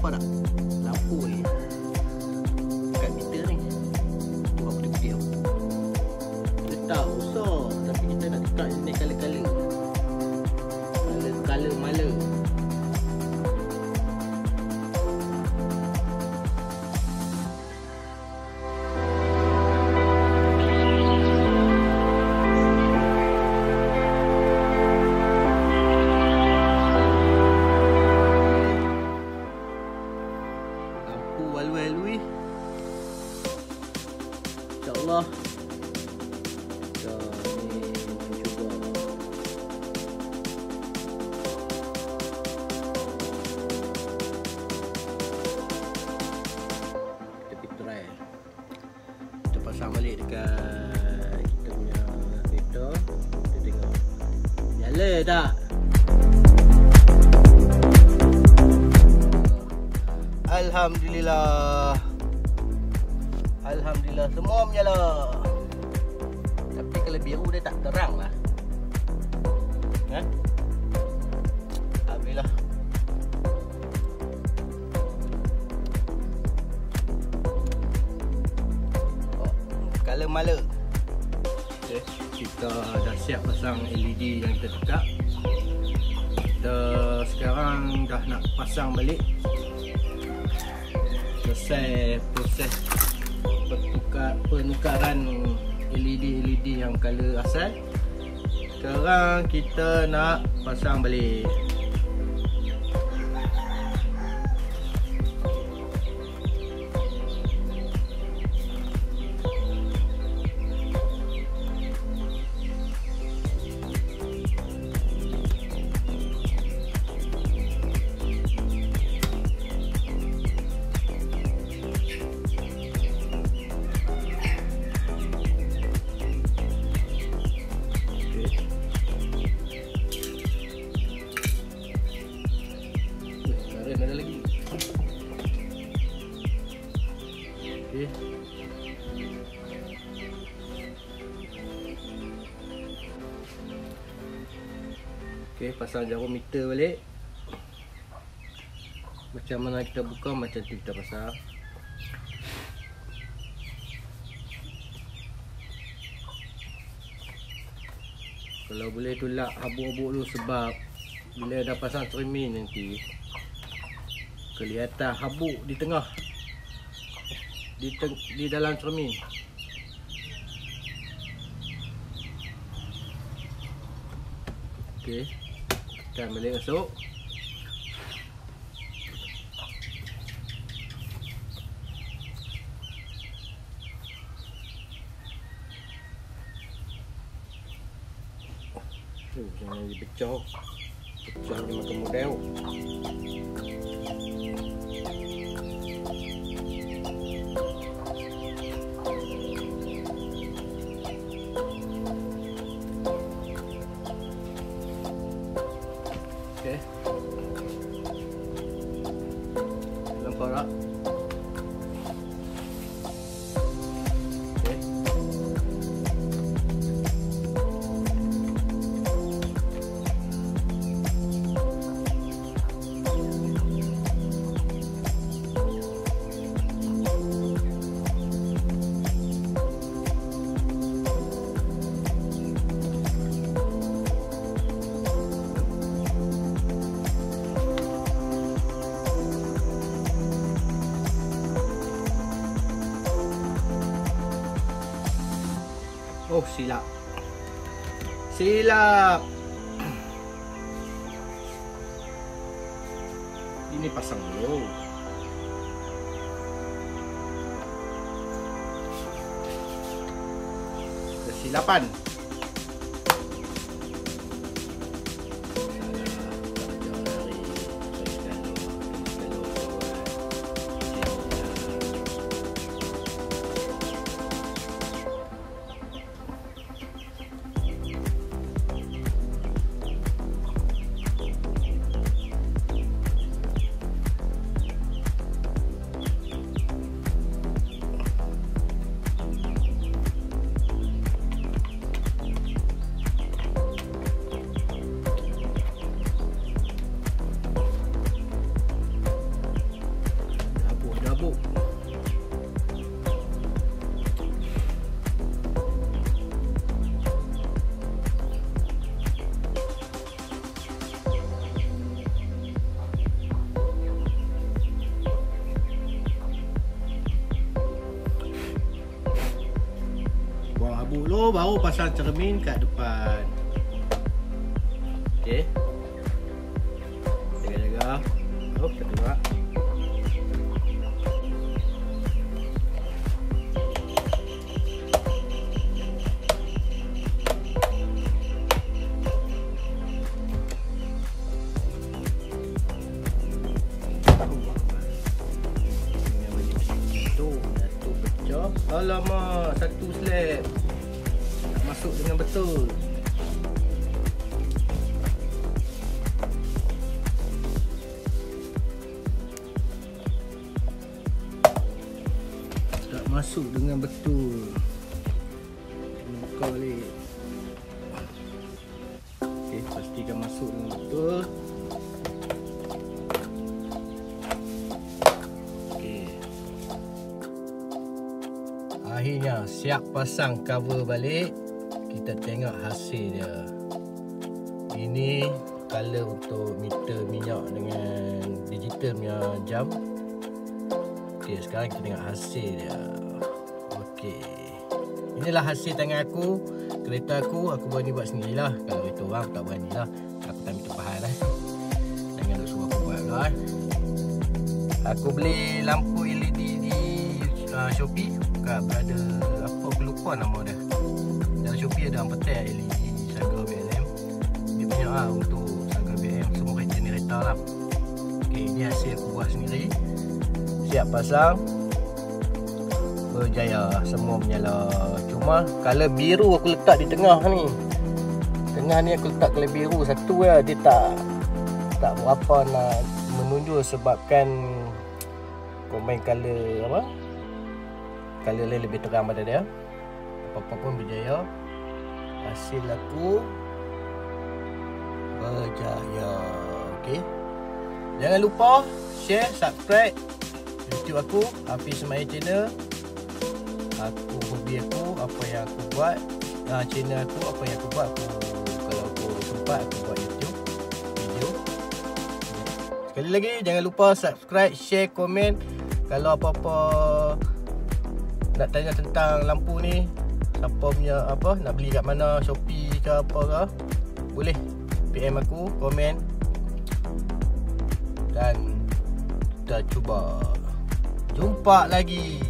Nampak tak? Lampu ni kat meter ni. Tengok apa dia. Dia tak usah, tapi kita nak letak ni color-color. Color mala. Walui-walui, InsyaAllah. Ni cuba. Kita pergi try. Kita pasang balik dekat kita punya kereta. Kita tengok nyala tak. Alhamdulillah. Alhamdulillah semua menyala. Tapi kalau biru dia tak terang lah. Alhamdulillah. Color mala. Okay. Kita dah siap pasang LED yang kita tukar. Kita sekarang dah nak pasang balik. Selesai proses penukaran LED yang color asal. Sekarang kita nak pasang balik. Ada lagi. Okey. Okey, pasang jarum meter balik. Macam mana kita buka, macam tu kita pasang. Kalau boleh tu lap habuk-habuk dulu, sebab bila dah pasang cermin nanti kelihatan habuk di tengah, di dalam cermin. Okey, tekan balik masuk. Jangan dipecah. Pecah dia makan model. Okey. Nampak tak? Okey. Oh, silap. Silap. Ini pasang dulu. Kesilapan. tu baru pasang cermin kat depan. Okey. Jaga-jaga. Oh, kita tengok. Alamak, satu slab tak masuk dengan betul. Tak masuk dengan betul. Buka balik. Okey, pastikan masuk dengan betul. Akhirnya siap pasang cover balik. Kita tengok hasil dia. Ini color untuk meter minyak dengan digital punya jam. Okey, sekarang kita tengok hasil dia. Okey. Inilah hasil tangan aku. Kereta aku berani buat sendirilah. Kalau kereta orang tak beranilah. Aku tak minta faham jangan duk suruh aku buat lah. Aku beli lampu LED di Shopee. Berada apa aku lupa nama dia. Dalam Shopee ada ampetai LED Saga BLM. Dia punya untuk Saga BLM semua generator lah. Okey, ni hasil aku buat sendiri. Siap pasang. Berjaya, semua menyala. Cuma color biru aku letak di tengah ni. Tengah ni aku letak color biru satu lah. Dia tak berapa nak menunjuk sebabkan combine color apa? Color lain lebih terang pada dia. Apa-apa pun berjaya. Hasil aku berjaya. Okey. Jangan lupa share, subscribe YouTube aku, Hafiz Ismail Channel. Aku hobi aku, apa yang aku buat. Channel aku, apa yang aku buat. Kalau aku sempat aku buat YouTube video. Sekali lagi jangan lupa subscribe, share, komen. Kalau apa-apa nak tanya tentang lampu ni, siapa punya apa, nak beli kat mana, Shopee ke apa ke, boleh PM aku, komen dan kita cuba jumpa lagi.